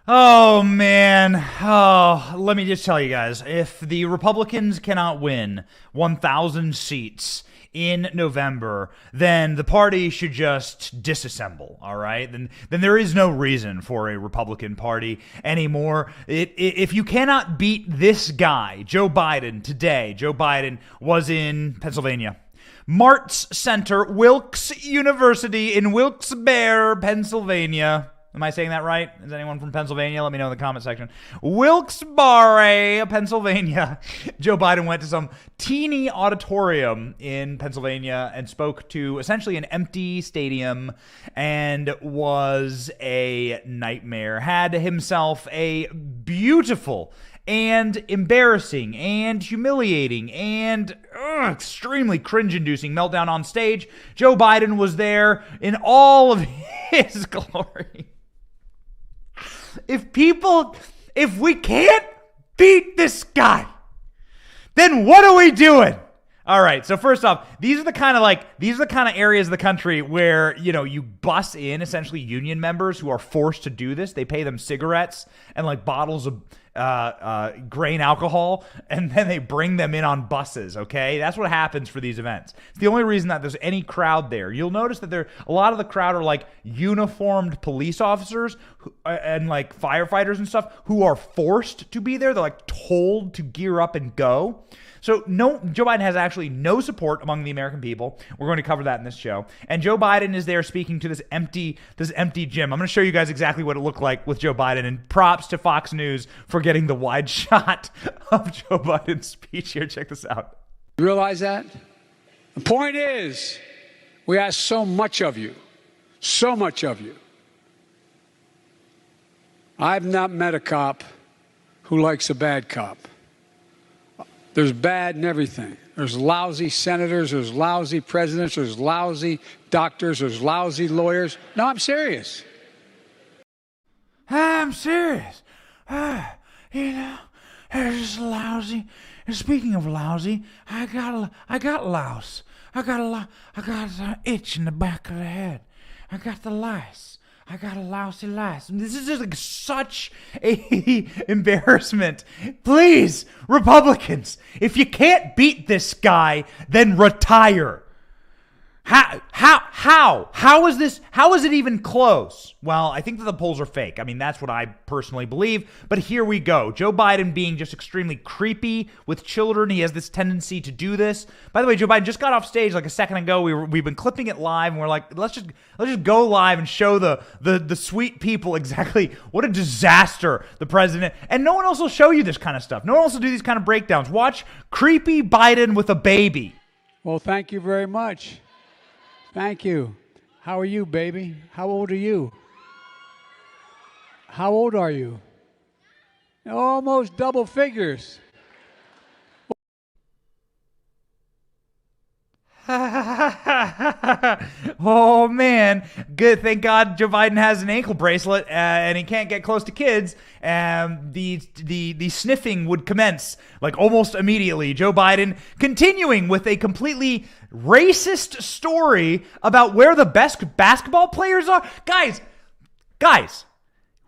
Oh, man. Oh, let me just tell you guys. If the Republicans cannot win 1,000 seats in November, then the party should just disassemble, all right? Then there is no reason for a Republican Party anymore. If you cannot beat this guy, Joe Biden, today, Joe Biden was in Pennsylvania. Martz Center, Wilkes University in Wilkes-Barre, Pennsylvania. Am I saying that right? Is anyone from Pennsylvania? Let me know in the comment section. Wilkes-Barre, Pennsylvania. Joe Biden went to some teeny auditorium in Pennsylvania and spoke to essentially an empty stadium and was a nightmare. Had himself a beautiful and embarrassing and humiliating and extremely cringe-inducing meltdown on stage. Joe Biden was there in all of his glory. If we can't beat this guy, then what are we doing? All right, so first off, these are the kind of areas of the country where, you bus in essentially union members who are forced to do this. They pay them cigarettes and like bottles of grain alcohol, and then they bring them in on buses, okay? That's what happens for these events. It's the only reason that there's any crowd there. You'll notice that a lot of the crowd are like uniformed police officers and like firefighters and stuff who are forced to be there. They're like told to gear up and go. So no, Joe Biden has actually no support among the American people. We're going to cover that in this show. And Joe Biden is there speaking to this empty gym. I'm going to show you guys exactly what it looked like with Joe Biden. And props to Fox News for getting the wide shot of Joe Biden's speech here. Check this out. You realize that? The point is, we ask so much of you. So much of you. I've not met a cop who likes a bad cop. There's bad in everything. There's lousy senators, there's lousy presidents, there's lousy doctors, there's lousy lawyers. No, I'm serious. I'm serious. They're just lousy. And speaking of lousy, I got louse. I got an itch in the back of the head. I got the lice. I got a lousy lice. This is just like such a embarrassment. Please, Republicans, if you can't beat this guy, then retire. How is this? How is it even close? Well, I think that the polls are fake. I mean, that's what I personally believe. But here we go. Joe Biden being just extremely creepy with children. He has this tendency to do this. By the way, Joe Biden just got off stage like a second ago. We've been clipping it live, and we're like, let's just go live and show the sweet people exactly what a disaster the president. And no one else will show you this kind of stuff. No one else will do these kind of breakdowns. Watch creepy Biden with a baby. Well, thank you very much. Thank you. How are you, baby? How old are you? How old are you? Almost double figures. Oh, man. Good. Thank God Joe Biden has an ankle bracelet and he can't get close to kids. The sniffing would commence like almost immediately. Joe Biden continuing with a completely racist story about where the best basketball players are. Guys.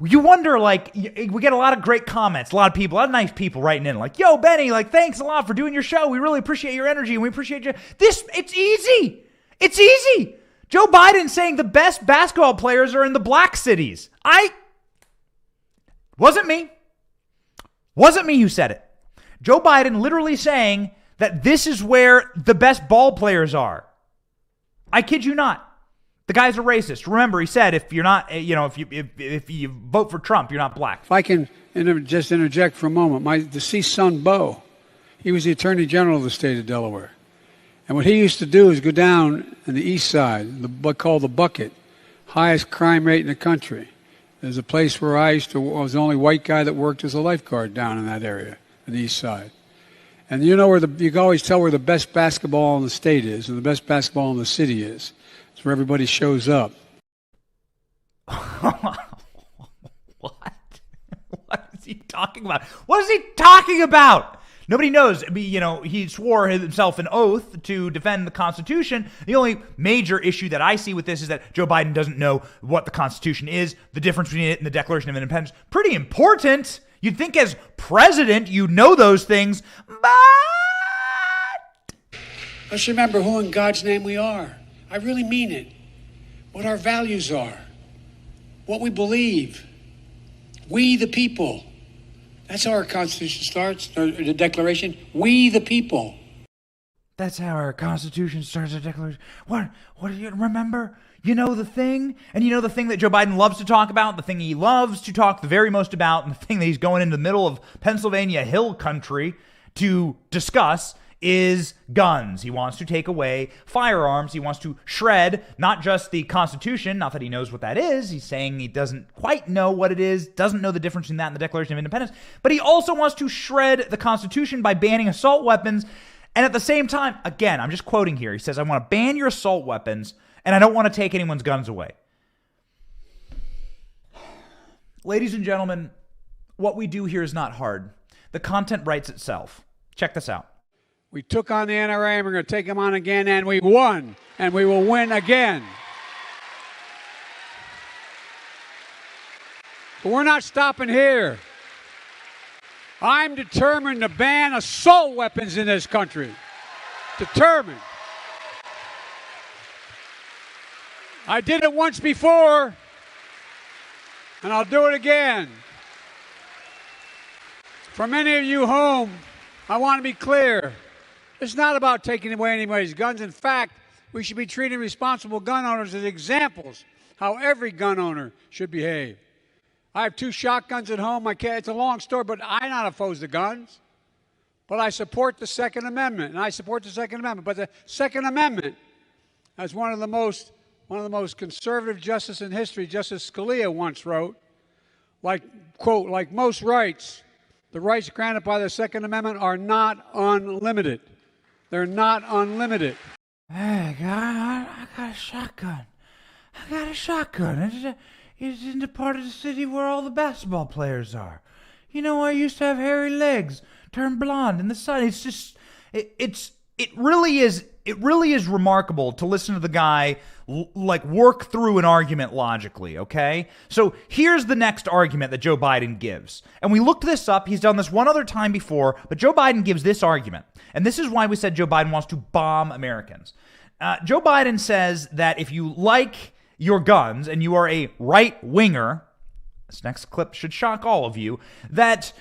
You wonder, like, we get a lot of great comments, a lot of nice people writing in, like, yo, Benny, like, thanks a lot for doing your show. We really appreciate your energy, and we appreciate you. It's easy. It's easy. Joe Biden saying the best basketball players are in the black cities. Wasn't me who said it. Joe Biden literally saying that this is where the best ball players are. I kid you not. The guy's a racist. Remember, he said if you're not, if you vote for Trump, you're not black. If I can just interject for a moment, my deceased son, Bo, he was the Attorney General of the state of Delaware. And what he used to do is go down on the east side, what called the Bucket, highest crime rate in the country. There's a place where I was the only white guy that worked as a lifeguard down in that area, on the east side. And you know you can always tell where the best basketball in the state is and the best basketball in the city is. It's where everybody shows up. What? What is he talking about? What is he talking about? Nobody knows. He swore himself an oath to defend the Constitution. The only major issue that I see with this is that Joe Biden doesn't know what the Constitution is, the difference between it and the Declaration of Independence. Pretty important. You'd think as president you know those things, but let's remember who in God's name we are. I really mean it. What our values are. What we believe. We the people. That's how our Constitution starts, or the Declaration. We the people. That's how our Constitution starts, the Declaration. What do you remember? You know the thing? And you know the thing that Joe Biden loves to talk about, the thing he loves to talk the very most about, and the thing that he's going into the middle of Pennsylvania Hill country to discuss is guns. He wants to take away firearms. He wants to shred not just the Constitution, not that he knows what that is. He's saying he doesn't quite know what it is, doesn't know the difference between that and the Declaration of Independence, but he also wants to shred the Constitution by banning assault weapons. And at the same time, again, I'm just quoting here. He says, I want to ban your assault weapons, and I don't want to take anyone's guns away. Ladies and gentlemen, what we do here is not hard. The content writes itself. Check this out. We took on the NRA, and we're going to take them on again, and we won, and we will win again. But we're not stopping here. I'm determined to ban assault weapons in this country. Determined. I did it once before, and I'll do it again. For many of you home, I want to be clear. It's not about taking away anybody's guns. In fact, we should be treating responsible gun owners as examples how every gun owner should behave. I have 2 shotguns at home. It's a long story, but I'm not opposed to guns. But I support the Second Amendment, and I support the Second Amendment. But the Second Amendment, as one of the most conservative justices in history, Justice Scalia once wrote, quote, like most rights, the rights granted by the Second Amendment are not unlimited. They're not unlimited. Hey, I got a shotgun. It's in the part of the city where all the basketball players are. I used to have hairy legs, turn blonde in the sun. It's just, it really is remarkable to listen to the guy work through an argument logically, okay? So here's the next argument that Joe Biden gives. And we looked this up. He's done this one other time before, but Joe Biden gives this argument. And this is why we said Joe Biden wants to bomb Americans. Joe Biden says that if you like your guns and you are a right-winger, this next clip should shock all of you, that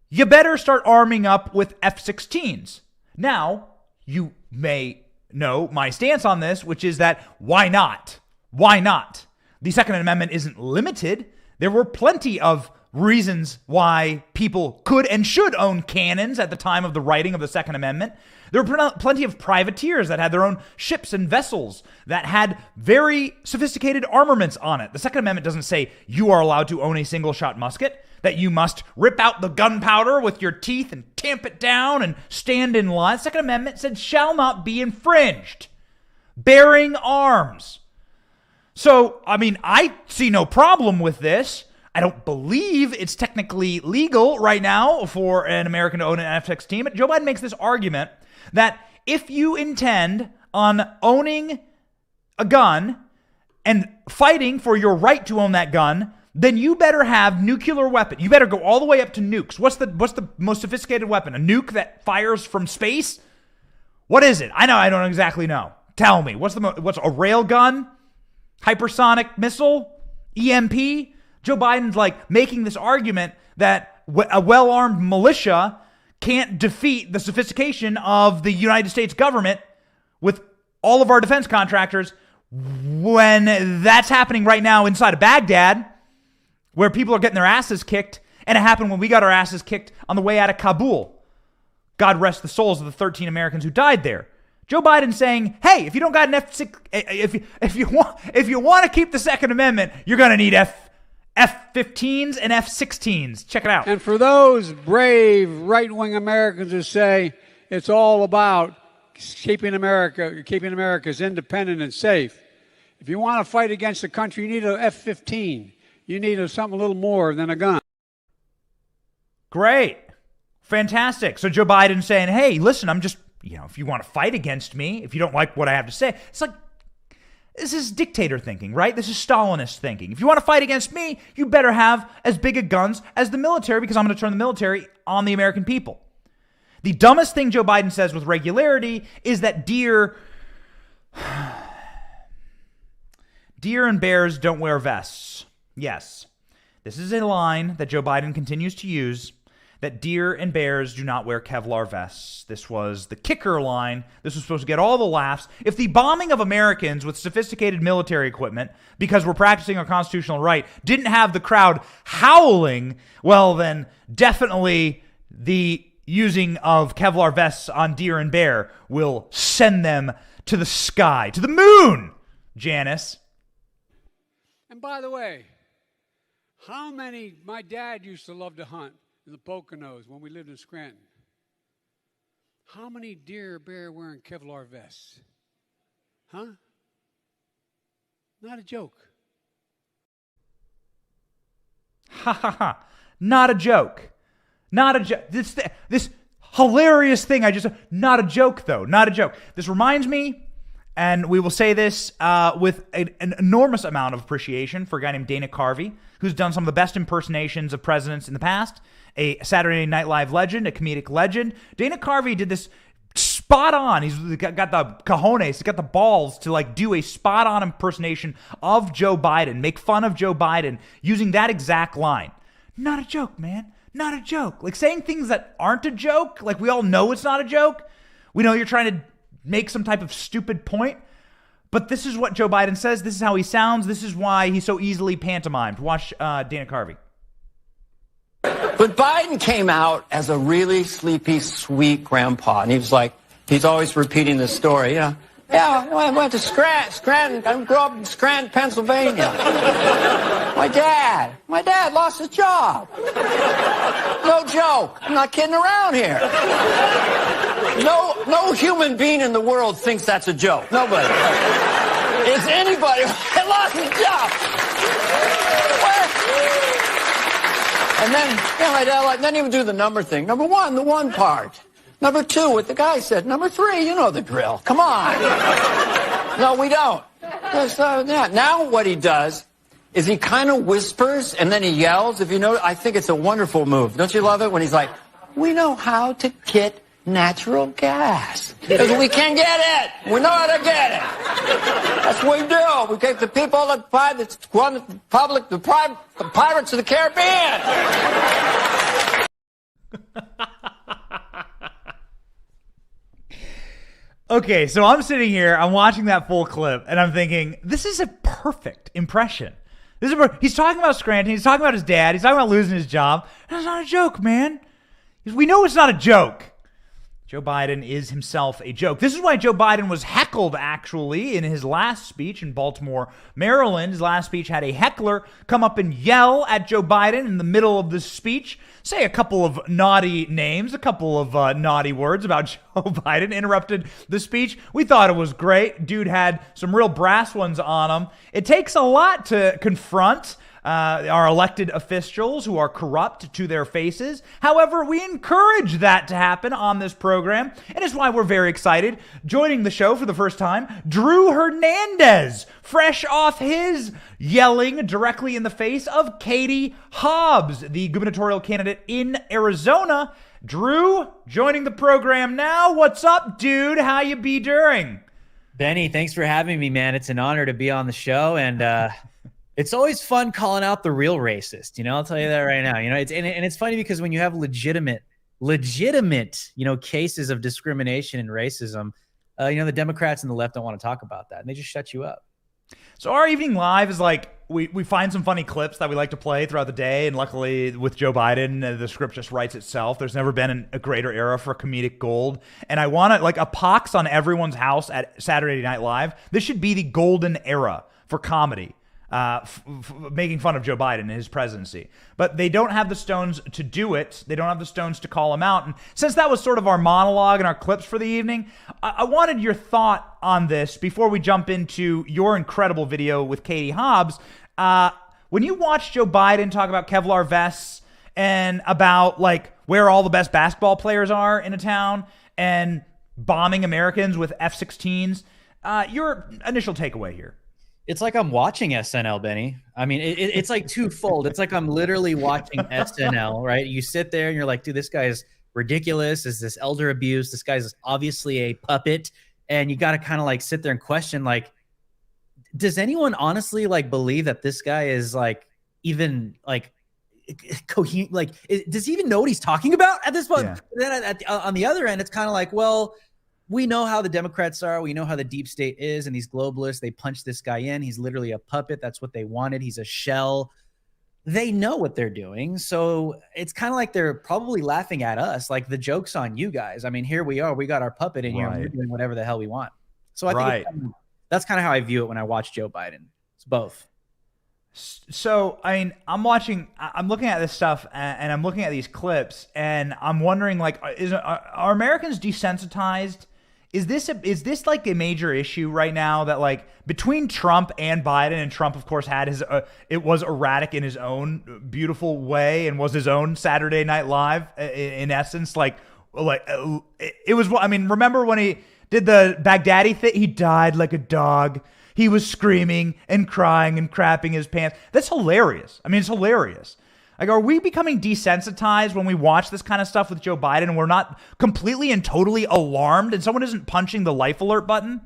you better start arming up with F-16s. Now, you may know my stance on this, which is that why not? Why not? The Second Amendment isn't limited. There were plenty of reasons why people could and should own cannons at the time of the writing of the Second Amendment. There were plenty of privateers that had their own ships and vessels that had very sophisticated armaments on it. The Second Amendment doesn't say you are allowed to own a single-shot musket, that you must rip out the gunpowder with your teeth and tamp it down and stand in line. The Second Amendment said shall not be infringed. Bearing arms. So, I see no problem with this. I don't believe it's technically legal right now for an American to own an F-16, but Joe Biden makes this argument that if you intend on owning a gun and fighting for your right to own that gun, then you better have nuclear weapon. You better go all the way up to nukes. What's the most sophisticated weapon? A nuke that fires from space? What is it? I don't exactly know. Tell me. What's a rail gun? Hypersonic missile? EMP? Joe Biden's making this argument that a well-armed militia can't defeat the sophistication of the United States government with all of our defense contractors when that's happening right now inside of Baghdad, where people are getting their asses kicked, and it happened when we got our asses kicked on the way out of Kabul. God rest the souls of the 13 Americans who died there. Joe Biden's saying, hey, if you don't got an F-6, if you want to keep the Second Amendment, you're going to need F-15s and F-16s. Check it out. And for those brave right-wing Americans who say it's all about keeping America's independent and safe, if you want to fight against the country, you need an F-15. You need something a little more than a gun. Great. Fantastic. So Joe Biden saying, hey, listen, I'm just, if you want to fight against me, if you don't like what I have to say, it's like, this is dictator thinking, right? This is Stalinist thinking. If you want to fight against me, you better have as big a guns as the military, because I'm going to turn the military on the American people. The dumbest thing Joe Biden says with regularity is that deer and bears don't wear vests. Yes, this is a line that Joe Biden continues to use, that deer and bears do not wear Kevlar vests. This was the kicker line. This was supposed to get all the laughs. If the bombing of Americans with sophisticated military equipment, because we're practicing our constitutional right, didn't have the crowd howling, well, then definitely the using of Kevlar vests on deer and bear will send them to the sky, to the moon, Janice. And by the way, my dad used to love to hunt in the Poconos when we lived in Scranton. How many deer or bear wearing Kevlar vests? Huh? Not a joke. Ha ha ha. Not a joke. Not a joke. This hilarious thing not a joke though. Not a joke. This reminds me, and we will say this with an enormous amount of appreciation for a guy named Dana Carvey, who's done some of the best impersonations of presidents in the past, a Saturday Night Live legend, a comedic legend. Dana Carvey did this spot on. He's got the cojones, he's got the balls to do a spot on impersonation of Joe Biden, make fun of Joe Biden using that exact line. Not a joke, man. Not a joke. Saying things that aren't a joke, we all know it's not a joke. We know you're trying to make some type of stupid point, but this is what Joe Biden says. This is how he sounds. This is why he's so easily pantomimed. Watch Dana Carvey. But Biden came out as a really sleepy, sweet grandpa, and he's always repeating this story, Yeah, I went to Scranton. I grew up in Scranton, Pennsylvania. My dad lost his job. No joke. I'm not kidding around here. No human being in the world thinks that's a joke. Nobody. Is anybody that lost his job? And then, my dad didn't even do the number thing. Number one, the one part. Number two, what the guy said. Number three, you know the drill. Come on. No, we don't. Now what he does is he kind of whispers and then he yells. If you know, I think it's a wonderful move. Don't you love it when he's like, we know how to get natural gas. Because we can get it. We know how to get it. That's what we do. We take the people that run the public, the Pirates of the Caribbean. Okay, so I'm sitting here, I'm watching that full clip, and I'm thinking, this is a perfect impression. He's talking about Scranton, he's talking about his dad, he's talking about losing his job. That's not a joke, man. We know it's not a joke. Joe Biden is himself a joke. This is why Joe Biden was heckled, actually, in his last speech in Baltimore, Maryland. His last speech had a heckler come up and yell at Joe Biden in the middle of the speech, say a couple of naughty names, a couple of naughty words about Joe Biden, interrupted the speech. We thought it was great. Dude had some real brass ones on him. It takes a lot to confront our elected officials who are corrupt to their faces. However, we encourage that to happen on this program, and it's why we're very excited. Joining the show for the first time, Drew Hernandez, fresh off his yelling directly in the face of Katie Hobbs, the gubernatorial candidate in Arizona. Drew, joining the program now. What's up, dude? How you be doing? Benny, thanks for having me, man. It's an honor to be on the show, and it's always fun calling out the real racist. I'll tell you that right now. It's funny because when you have legitimate, cases of discrimination and racism, the Democrats and the left don't want to talk about that, and they just shut you up. So our evening live is we find some funny clips that we like to play throughout the day, and luckily with Joe Biden, the script just writes itself. There's never been a greater era for comedic gold, and I want it a pox on everyone's house at Saturday Night Live. This should be the golden era for comedy. Making fun of Joe Biden and his presidency. But they don't have the stones to do it. They don't have the stones to call him out. And since that was sort of our monologue and our clips for the evening, I wanted your thought on this before we jump into your incredible video with Katie Hobbs. When you watch Joe Biden talk about Kevlar vests and about where all the best basketball players are in a town and bombing Americans with F-16s. Your initial takeaway here. It's like I'm watching SNL, Benny. I mean, it's like twofold. It's like I'm literally watching SNL, right? You sit there and you're like, dude, this guy is ridiculous. Is this elder abuse? This guy's obviously a puppet. And you got to kind of like sit there and question, like, does anyone honestly like believe that this guy is like even like coherent? Like, does he even know what he's talking about at this point? Yeah. Then on the other end, it's kind of like, well, we know how the Democrats are. We know how the deep state is, and these globalists, they punch this guy in. He's literally a puppet. That's what they wanted. He's a shell. They know what they're doing. So it's kind of like they're probably laughing at us. Like, the joke's on you guys. I mean, here we are. We got our puppet in here. And we're doing whatever the hell we want. So I think that's kind of how I view it when I watch Joe Biden. It's both. So, I mean, I'm looking at this stuff and I'm looking at these clips and I'm wondering, like, are Americans desensitized? Is this like a major issue right now that, like, between Trump and Biden, and Trump, of course, had it was erratic in his own beautiful way and was his own Saturday Night Live in essence, like it was. I mean, remember when he did the Baghdadi thing? He died like a dog. He was screaming and crying and crapping his pants. That's hilarious. I mean, it's hilarious. Like, are we becoming desensitized when we watch this kind of stuff with Joe Biden and we're not completely and totally alarmed and someone isn't punching the life alert button?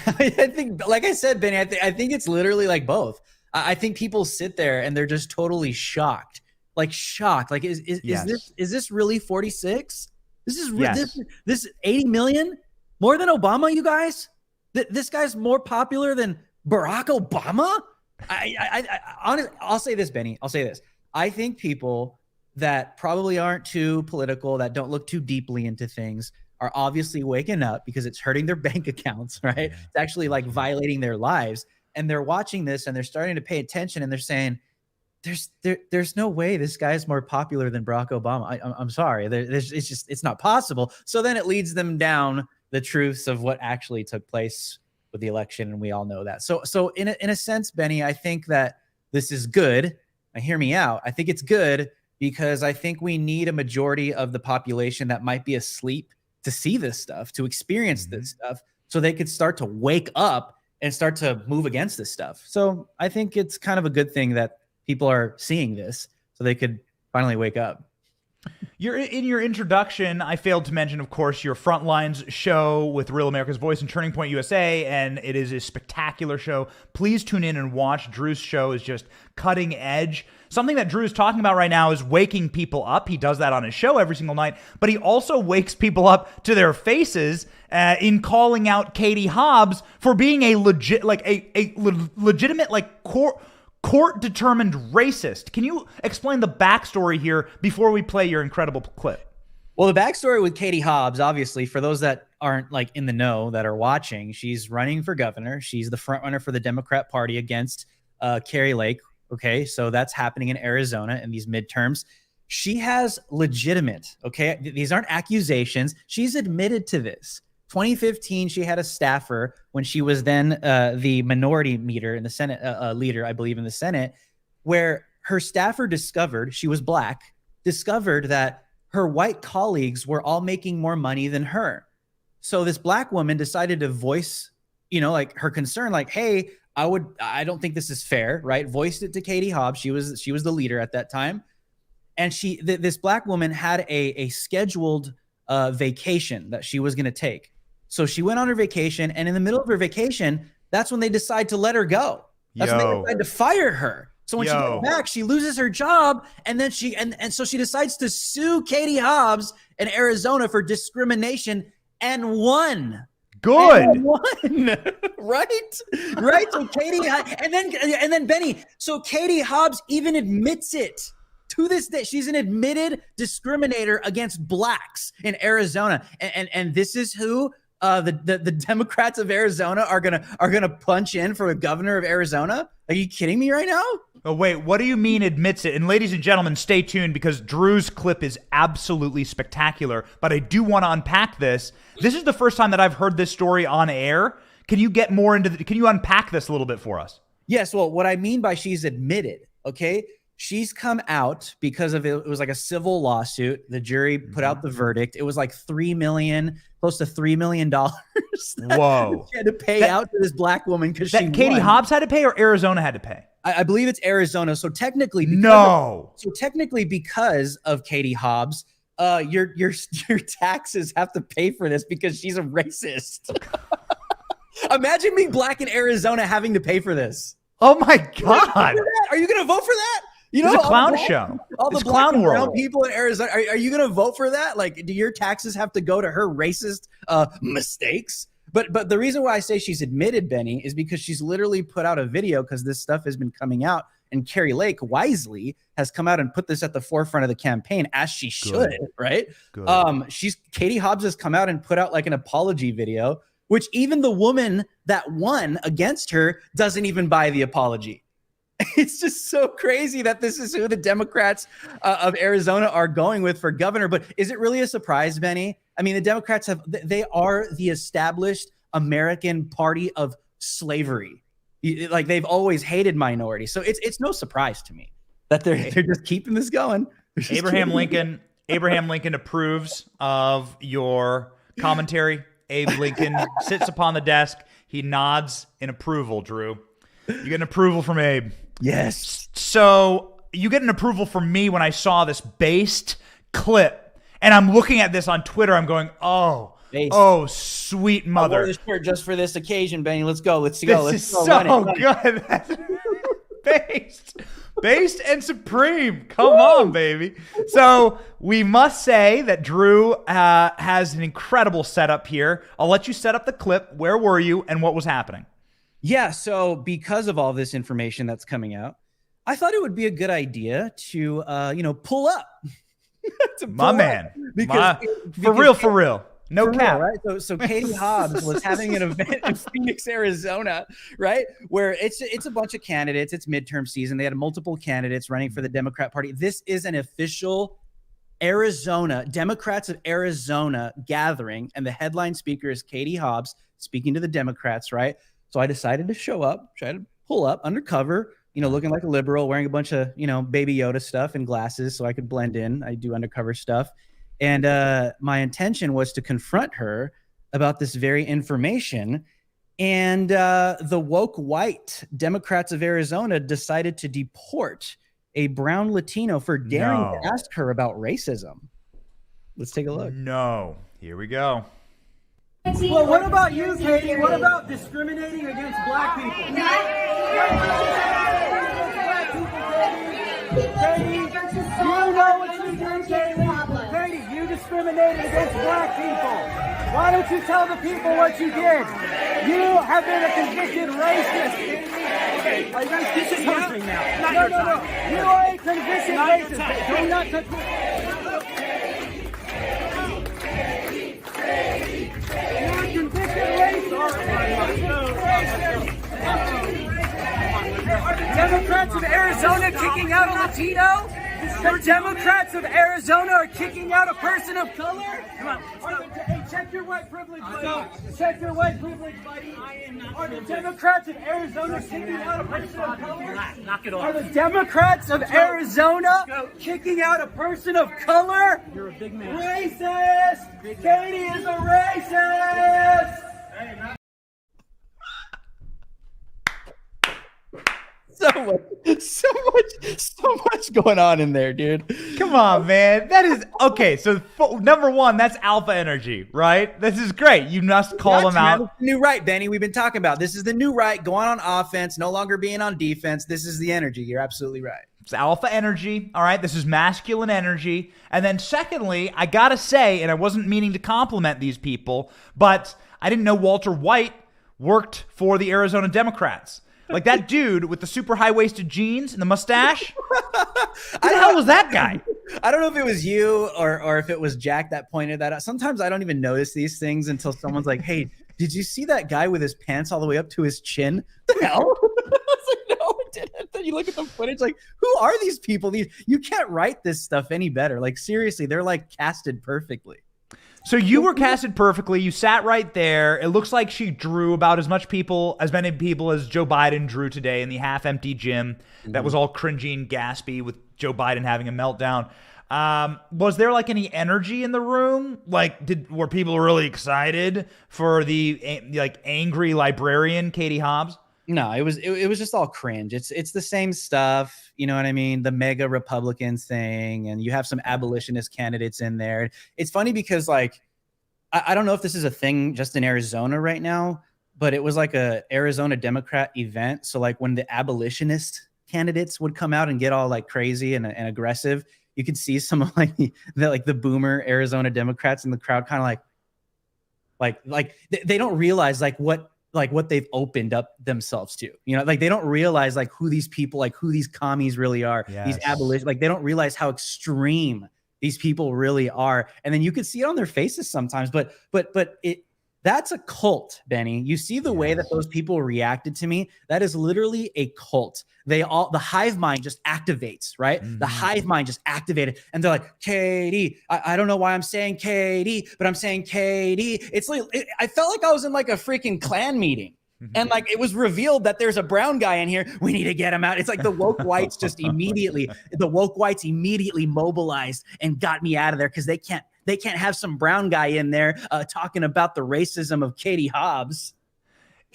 I think, like I said, Benny, I think it's literally like both. I think people sit there and they're just totally shocked. Like, shocked. Like, is this really 46? This 80 million? More than Obama, you guys? This guy's more popular than Barack Obama? Honestly, I'll say this, Benny. I'll say this. I think people that probably aren't too political, that don't look too deeply into things, are obviously waking up because it's hurting their bank accounts, right? Yeah. It's actually like violating their lives. And they're watching this and they're starting to pay attention and they're saying, there's no way this guy's more popular than Barack Obama. I'm sorry. It's not possible. So then it leads them down the truths of what actually took place with the election. And we all know that. So in a sense, Benny, I think that this is good. Hear me out. I think it's good because I think we need a majority of the population that might be asleep to see this stuff, to experience this stuff, so they could start to wake up and start to move against this stuff. So I think it's kind of a good thing that people are seeing this so they could finally wake up. In your introduction, I failed to mention, of course, your Frontlines show with Real America's Voice and Turning Point USA, and it is a spectacular show. Please tune in and watch. Drew's show is just cutting edge. Something that Drew is talking about right now is waking people up. He does that on his show every single night, but he also wakes people up to their faces in calling out Katie Hobbs for being a legitimate court-determined racist. Can you explain the backstory here before we play your incredible clip? Well, the backstory with Katie Hobbs, obviously, for those that aren't like in the know that are watching, she's running for governor. She's the front runner for the Democrat Party against Kari Lake. Okay, so that's happening in Arizona in these midterms. She has legitimate, okay, these aren't accusations. She's admitted to this. 2015, she had a staffer when she was then the minority leader in the Senate, leader, I believe, in the Senate, where her staffer discovered, she was black, discovered that her white colleagues were all making more money than her. So this black woman decided to voice, like her concern, like, hey, I don't think this is fair, right? Voiced it to Katie Hobbs. She was the leader at that time. And this black woman had a scheduled vacation that she was going to take. So she went on her vacation, and in the middle of her vacation, that's when they decide to let her go. That's when they decide to fire her. So when she goes back, she loses her job, and then so she decides to sue Katie Hobbs in Arizona for discrimination and won. Good. And won. Right? So Katie, and then Benny, so Katie Hobbs even admits it. To this day, she's an admitted discriminator against blacks in Arizona. And this is who the Democrats of Arizona are gonna punch in for a governor of Arizona? Are you kidding me right now? Oh, wait, what do you mean admits it? And ladies and gentlemen, stay tuned because Drew's clip is absolutely spectacular. But I do want to unpack this. This is the first time that I've heard this story on air. Can you get more into can you unpack this a little bit for us? Yes, well, what I mean by she's admitted, okay? She's come out because of it was like a civil lawsuit. The jury put out the verdict. It was like close to $3 million. Whoa. She had to pay out to this black woman because she Katie won. Hobbs had to pay, or Arizona had to pay? I believe it's Arizona. So technically, because of Katie Hobbs, your taxes have to pay for this because she's a racist. Imagine being black in Arizona having to pay for this. Oh my God. Are you going to vote for that? You know, it's a clown show. All the clown black world people in Arizona. Are you going to vote for that? Like, do your taxes have to go to her racist mistakes? But the reason why I say she's admitted, Benny, is because she's literally put out a video because this stuff has been coming out. And Carrie Lake wisely has come out and put this at the forefront of the campaign, as she should, right? Good. Katie Hobbs has come out and put out like an apology video, which even the woman that won against her doesn't even buy the apology. It's just so crazy that this is who the Democrats of Arizona are going with for governor. But is it really a surprise, Benny? I mean, the Democrats they are the established American party of slavery. Like, they've always hated minorities. So it's no surprise to me that they're just keeping this going. Abraham Lincoln approves of your commentary. Abe Lincoln sits upon the desk. He nods in approval, Drew. You get an approval from Abe. Yes. So you get an approval from me when I saw this based clip, and I'm looking at this on Twitter. I'm going, oh, sweet mother. I wore this shirt just for this occasion, Benny. Let's go. Let's go. This is so good. Based and supreme. Come on, baby. So we must say that Drew has an incredible setup here. I'll let you set up the clip. Where were you and what was happening? Yeah, so because of all this information that's coming out, I thought it would be a good idea to, pull up. My man. For real. No cap. Right? So Katie Hobbs was having an event in Phoenix, Arizona, right? Where it's a bunch of candidates. It's midterm season. They had multiple candidates running for the Democrat Party. This is an official Democrats of Arizona gathering, and the headline speaker is Katie Hobbs speaking to the Democrats, right? So I decided to show up, try to pull up undercover, looking like a liberal, wearing a bunch of, Baby Yoda stuff and glasses so I could blend in. I do undercover stuff. And my intention was to confront her about this very information. And the woke white Democrats of Arizona decided to deport a brown Latino for daring to ask her about racism. Let's take a look. No. Here we go. Well, what about you, Katie? What about discriminating against black people? Katie, you know what you did, Katie? Katie, you discriminated against black people. Why don't you tell the people what you did? You have been a convicted racist. Are you guys this is happening now? No. You are a convicted racist. Do not Democrats of Arizona kicking out a Latino? The Democrats of Arizona are kicking out a person of color? Come on. Hey, check your white privilege, buddy. Check your white privilege, buddy. Are the Democrats of Arizona kicking out a person of color? Knock it off. Are the Democrats of Arizona kicking out a person of color? You're a big man. Racist! Katie is a racist! So much going on in there, dude. Come on, man. That is okay. So number one, that's alpha energy, right? This is great. You must call them out. New right, Benny. We've been talking about this is the new right, going on offense, no longer being on defense. This is the energy. You're absolutely right. It's alpha energy. All right. This is masculine energy. And then secondly, I gotta say, and I wasn't meaning to compliment these people, but I didn't know Walter White worked for the Arizona Democrats. Like that dude with the super high-waisted jeans and the mustache. Who the hell was that guy? I don't know if it was you or if it was Jack that pointed that out. Sometimes I don't even notice these things until someone's like, hey, did you see that guy with his pants all the way up to his chin? The hell? I was like, no, I didn't. Then you look at the footage like, who are these people? You can't write this stuff any better. Like, seriously, they're like casted perfectly. So you were casted perfectly. You sat right there. It looks like she drew about as many people as Joe Biden drew today in the half-empty gym that was all cringy and gaspy with Joe Biden having a meltdown. Was there like any energy in the room? Like, were people really excited for the like angry librarian Katie Hobbs? No, it was just all cringe. It's the same stuff, you know what I mean? The mega Republicans thing, and you have some abolitionist candidates in there. It's funny because like I don't know if this is a thing just in Arizona right now, but it was like a Arizona Democrat event. So like when the abolitionist candidates would come out and get all like crazy and aggressive, you could see some of like the boomer Arizona Democrats in the crowd kind of like they don't realize like what they've opened up themselves to, you know, like they don't realize like who these people, like who these commies really are. Yes. These abolition, like they don't realize how extreme these people really are. And then you could see it on their faces sometimes, but that's a cult, Benny. You see the way that those people reacted to me. That is literally a cult. The hive mind just activates, right? Mm-hmm. The hive mind just activated. And they're like, Katie, I don't know why I'm saying Katie, but I'm saying Katie. It's like, I felt like I was in like a freaking Klan meeting. Mm-hmm. And like, it was revealed that there's a brown guy in here. We need to get him out. It's like the woke whites immediately mobilized and got me out of there because they can't have some brown guy in there talking about the racism of Katie Hobbs.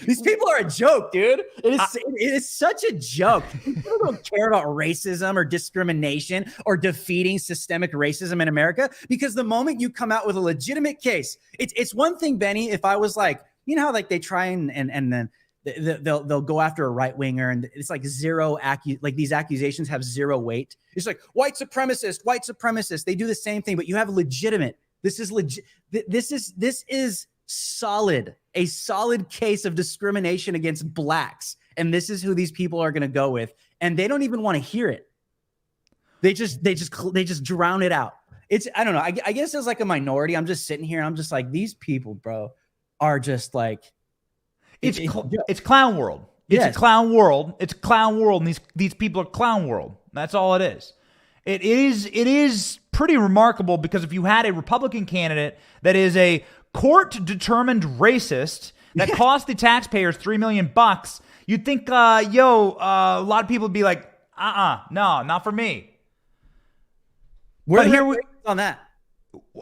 These people are a joke, dude. It is such a joke. People don't care about racism or discrimination or defeating systemic racism in America because the moment you come out with a legitimate case, it's one thing, Benny, if I was like, you know how like they try and then they'll go after a right winger and it's like these accusations have zero weight. It's like white supremacist. They do the same thing, but you have legitimate. This is legit. This is solid. A solid case of discrimination against blacks, and this is who these people are going to go with, and they don't even want to hear it. They just drown it out. I don't know. I guess as like a minority, I'm just sitting here. I'm just like these people, bro, are just like. It's clown world. It's a clown world. It's clown world, and these people are clown world. That's all it is. It is pretty remarkable because if you had a Republican candidate that is a court-determined racist that cost the taxpayers $3 million, you'd think, a lot of people would be like, no, not for me. We're here on that.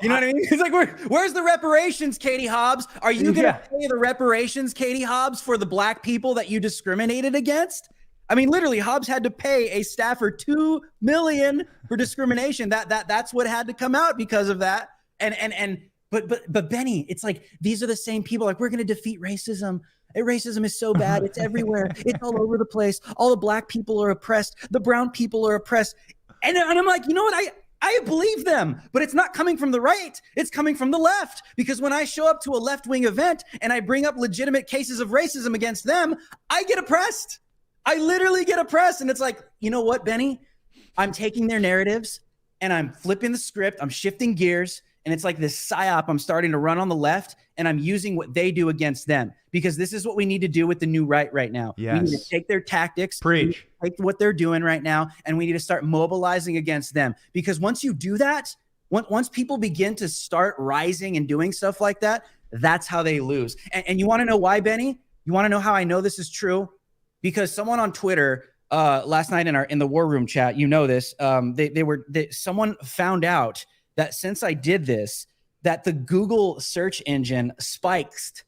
You know what I mean? It's like, where's the reparations, Katie Hobbs? Are you going to pay the reparations, Katie Hobbs, for the black people that you discriminated against? I mean, literally, Hobbs had to pay a staffer $2 million for discrimination. That's what had to come out because of that. But Benny, it's like these are the same people. Like we're going to defeat racism. Racism is so bad. It's everywhere. It's all over the place. All the black people are oppressed. The brown people are oppressed. And I'm like, you know what? I believe them, but it's not coming from the right. It's coming from the left. Because when I show up to a left-wing event and I bring up legitimate cases of racism against them, I get oppressed. I literally get oppressed. And it's like, you know what, Benny? I'm taking their narratives and I'm flipping the script. I'm shifting gears. And it's like this psyop I'm starting to run on the left, and I'm using what they do against them because this is what we need to do with the new right now. Yes. We need to take their tactics, preach, take what they're doing right now, and we need to start mobilizing against them. Because once you do that, once people begin to start rising and doing stuff like that, that's how they lose. And you want to know why, Benny? You want to know how I know this is true? Because someone on Twitter last night in the War Room chat, you know this, someone found out that since I did this, that the Google search engine spiked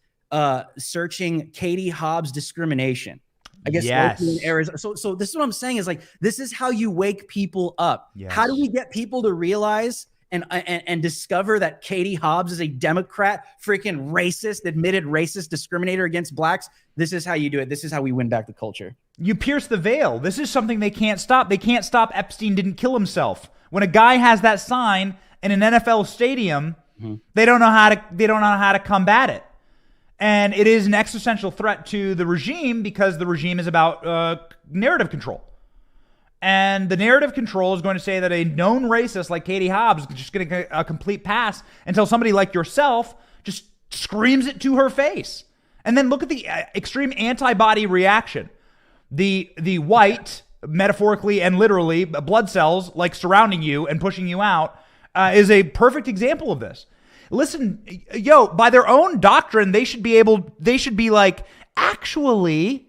searching Katie Hobbs discrimination. I guess in Arizona. So this is what I'm saying is like, this is how you wake people up. Yes. How do we get people to realize and discover that Katie Hobbs is a Democrat, freaking racist, admitted racist discriminator against blacks? This is how you do it. This is how we win back the culture. You pierce the veil. This is something they can't stop. They can't stop Epstein didn't kill himself. When a guy has that sign in an NFL stadium, they don't know how to combat it. And it is an existential threat to the regime because the regime is about narrative control. And the narrative control is going to say that a known racist like Katie Hobbs is just going to get a complete pass until somebody like yourself just screams it to her face. And then look at the extreme antibody reaction. The white, metaphorically and literally, blood cells like surrounding you and pushing you out is a perfect example of this. listen, yo, by their own doctrine, they should be like, actually,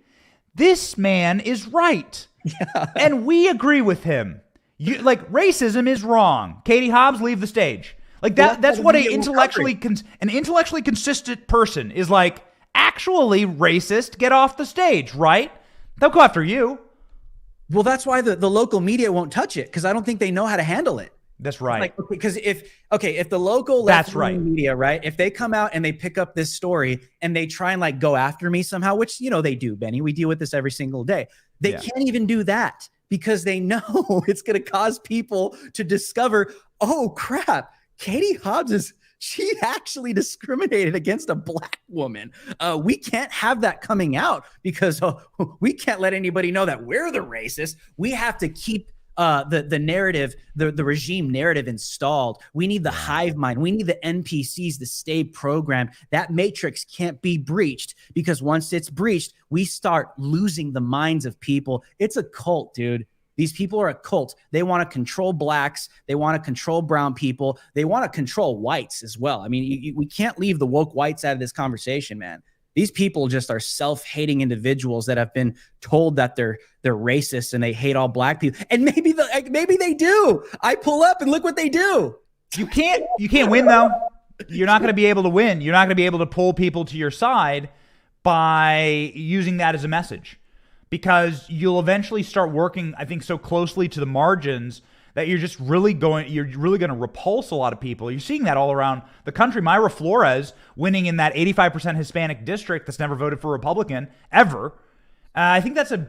this man is right. Yeah. And we agree with him. Racism is wrong. Katie Hobbs, leave the stage. Like that's what an intellectually consistent person is like, actually racist, get off the stage, right? They'll go after you. Well, that's why the local media won't touch it, because I don't think they know how to handle it. That's right. Because if the local left-wing media, right, if they come out and they pick up this story and they try and go after me somehow, which they do, Benny, we deal with this every single day. They can't even do that because they know it's going to cause people to discover, oh crap, Katie Hobbs she actually discriminated against a black woman. We can't have that coming out because we can't let anybody know that we're the racist. We have to keep the narrative, the regime narrative installed. We need the hive mind. We need the NPCs to stay programmed. That matrix can't be breached, because once it's breached, we start losing the minds of people. It's a cult, dude. These people are a cult. They want to control blacks. They want to control brown people. They want to control whites as well. I mean, we can't leave the woke whites out of this conversation, man. These people just are self-hating individuals that have been told that they're racist and they hate all black people. And maybe they do. I pull up and look what they do. You can't win though. You're not going to be able to win. You're not going to be able to pull people to your side by using that as a message, because you'll eventually start working, I think, so closely to the margins that you're really going to repulse a lot of people. You're seeing that all around the country. Mayra Flores winning in that 85% Hispanic district that's never voted for a Republican ever. I think that's a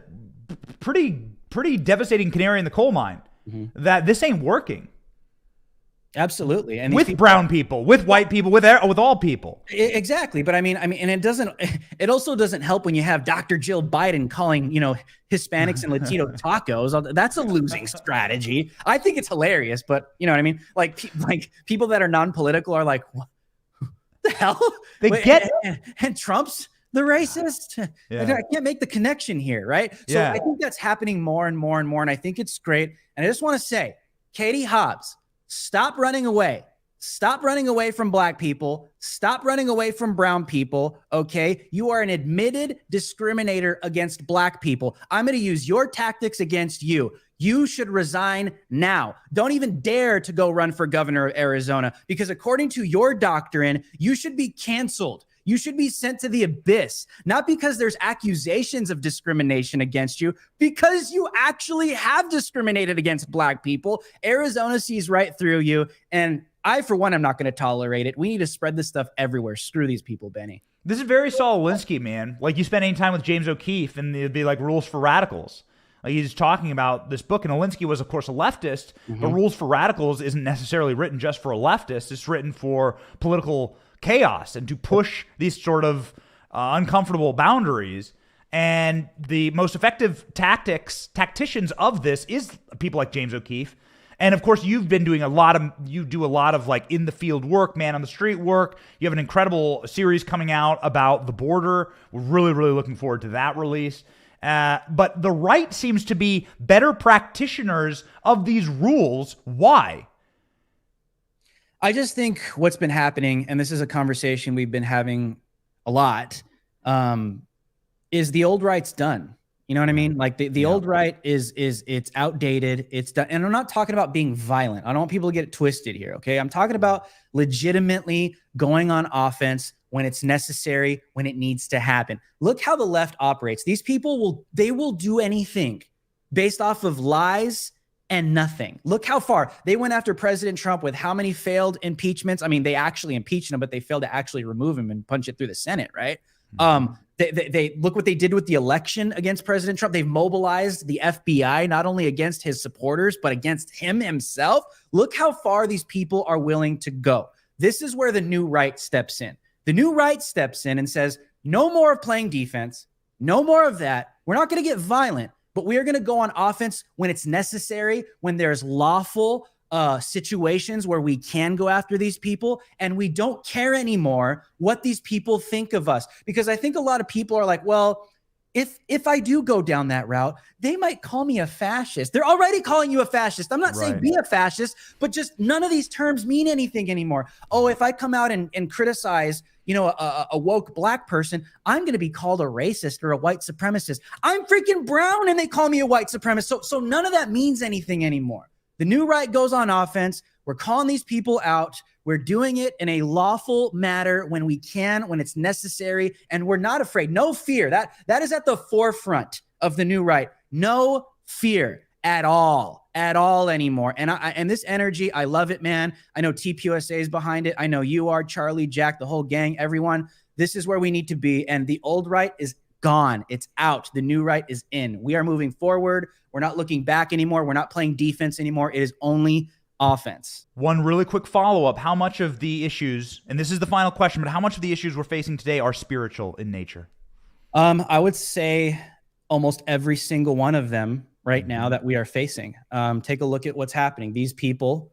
pretty devastating canary in the coal mine, that this ain't working. Absolutely. And with brown people, with white people, with all people. Exactly. But I mean, and it also doesn't help when you have Dr. Jill Biden calling, Hispanics and Latino tacos. That's a losing strategy. I think it's hilarious, but you know what I mean? Like people that are non-political are like, what the hell? And Trump's the racist. Yeah. I can't make the connection here. Right. So I think that's happening more and more and more. And I think it's great. And I just want to say, Katie Hobbs, stop running away. Stop running away from black people. Stop running away from brown people, okay? You are an admitted discriminator against black people. I'm going to use your tactics against you. You should resign now. Don't even dare to go run for governor of Arizona, because according to your doctrine, you should be canceled. You should be sent to the abyss, not because there's accusations of discrimination against you, because you actually have discriminated against black people. Arizona sees right through you. And I, for one, am not going to tolerate it. We need to spread this stuff everywhere. Screw these people, Benny. This is very Saul Alinsky, man. Like, you spend any time with James O'Keefe and it'd be like Rules for Radicals. Like, he's talking about this book, and Alinsky was, of course, a leftist, but Rules for Radicals isn't necessarily written just for a leftist. It's written for political chaos and to push these sort of uncomfortable boundaries. And the most effective tacticians of this is people like James O'Keefe. And of course, you've been doing you do a lot of like in the field work, man on the street work. You have an incredible series coming out about the border. We're really, really looking forward to that release. But the right seems to be better practitioners of these rules. Why? I just think what's been happening, and this is a conversation we've been having a lot, is the old right's done. You know what I mean? Like the old right is it's outdated. It's done. And I'm not talking about being violent. I don't want people to get it twisted here. Okay. I'm talking about legitimately going on offense when it's necessary, when it needs to happen. Look how the left operates. These people will do anything based off of lies and nothing. Look how far they went after President Trump with how many failed impeachments. I mean, they actually impeached him, but they failed to actually remove him and punch it through the Senate. Right. They look what they did with the election against President Trump. They've mobilized the FBI, not only against his supporters, but against him himself. Look how far these people are willing to go. This is where the new right steps in. The new right steps in and says, no more of playing defense. No more of that. We're not going to get violent, but we are going to go on offense when it's necessary, when there's lawful situations where we can go after these people, and we don't care anymore what these people think of us. Because I think a lot of people are like, well, if I do go down that route, they might call me a fascist. They're already calling you a fascist. I'm not saying be a fascist, but just none of these terms mean anything anymore. Oh, if I come out and criticize, a woke black person, I'm going to be called a racist or a white supremacist. I'm freaking brown and they call me a white supremacist. So none of that means anything anymore. The new right goes on offense. We're calling these people out. We're doing it in a lawful manner when we can, when it's necessary, and we're not afraid. No fear. That is at the forefront of the new right. No fear at all anymore. And this energy, I love it, man. I know TPUSA is behind it. I know you are, Charlie, Jack, the whole gang, everyone. This is where we need to be. And the old right is gone. It's out. The new right is in. We are moving forward. We're not looking back anymore. We're not playing defense anymore. It is only offense. One really quick follow-up. How much of the issues, and this is the final question, but how much of the issues we're facing today are spiritual in nature? I would say almost every single one of them right now that we are facing. Take a look at what's happening. These people,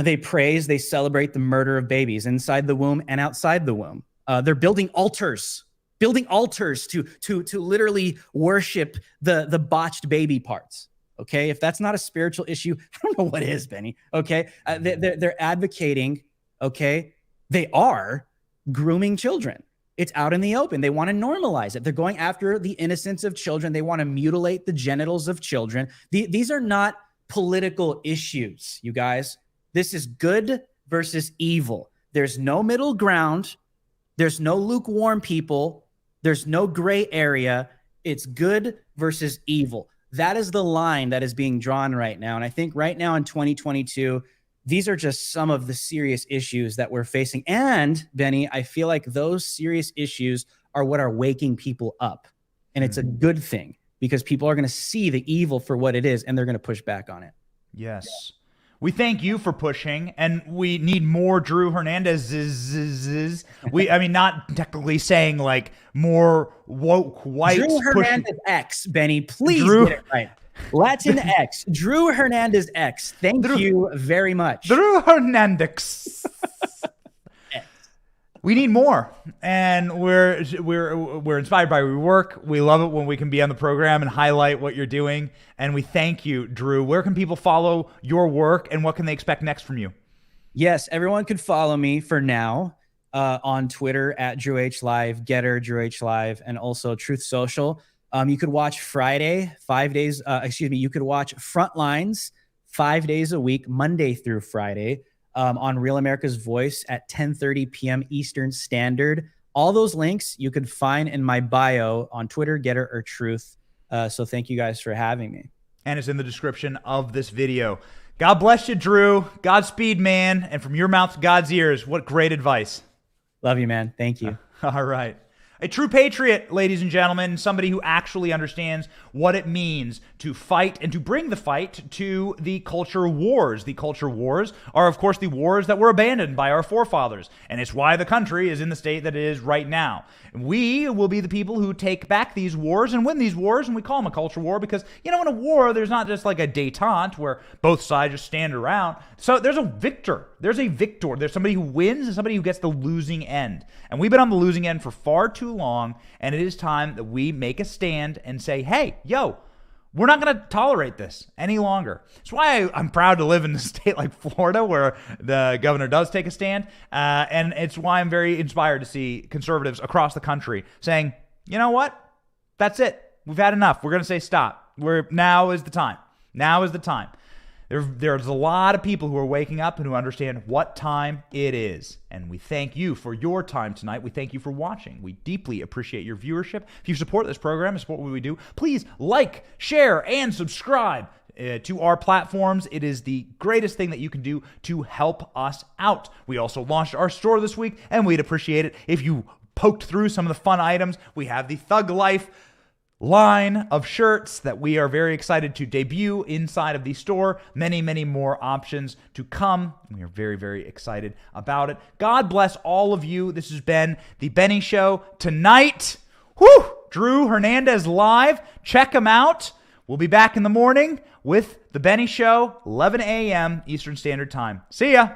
they praise, they celebrate the murder of babies inside the womb and outside the womb. They're building altars to literally worship the botched baby parts. Okay, if that's not a spiritual issue, I don't know what is, Benny. Okay, they're advocating. Okay, they are grooming children. It's out in the open. They want to normalize it. They're going after the innocence of children. They want to mutilate the genitals of children. These are not political issues, you guys. This is good versus evil. There's no middle ground. There's no lukewarm people. There's no gray area. It's good versus evil. That is the line that is being drawn right now. And I think right now in 2022, these are just some of the serious issues that we're facing. And Benny, I feel like those serious issues are what are waking people up. And it's a good thing because people are going to see the evil for what it is and they're going to push back on it. Yes. We thank you for pushing, and we need more Drew Hernandez. Not technically saying like more woke whites. Drew Hernandez X, Benny, please get it right. Latin X, Drew Hernandez X. Thank you very much. Drew Hernandez. We need more, and we're inspired by your work. We love it when we can be on the program and highlight what you're doing, and we thank you, Drew. Where can people follow your work, and what can they expect next from you? Yes, everyone could follow me for now on Twitter at Drew H Live, Getter Drew H Live, and also Truth Social. You could watch Friday, 5 days. You could watch Frontlines 5 days a week, Monday through Friday. On Real America's Voice at 10:30 p.m. Eastern Standard. All those links you can find in my bio on Twitter, Getter, or Truth. So thank you guys for having me. And it's in the description of this video. God bless you, Drew. Godspeed, man. And from your mouth to God's ears, what great advice. Love you, man. Thank you. All right. A true patriot, ladies and gentlemen, somebody who actually understands what it means to fight and to bring the fight to the culture wars. The culture wars are, of course, the wars that were abandoned by our forefathers, and it's why the country is in the state that it is right now. We will be the people who take back these wars and win these wars, and we call them a culture war because, in a war, there's not just like a détente where both sides just stand around. So there's a victor. There's a victor. There's somebody who wins and somebody who gets the losing end. And we've been on the losing end for far too long, and it is time that we make a stand and say, hey, we're not going to tolerate this any longer. That's why I'm proud to live in a state like Florida where the governor does take a stand, and it's why I'm very inspired to see conservatives across the country saying, you know what? That's it. We've had enough. We're going to say stop. Now is the time. Now is the time. There's a lot of people who are waking up and who understand what time it is. And we thank you for your time tonight. We thank you for watching. We deeply appreciate your viewership. If you support this program and support what we do, please like, share, and subscribe to our platforms. It is the greatest thing that you can do to help us out. We also launched our store this week, and we'd appreciate it if you poked through some of the fun items. We have the Thug Life line of shirts that we are very excited to debut inside of the store. Many, many more options to come. We are very, very excited about it. God bless all of you. This has been The Benny Show tonight. Drew Hernandez live. Check him out. We'll be back in the morning with The Benny Show, 11 a.m. Eastern Standard Time. See ya.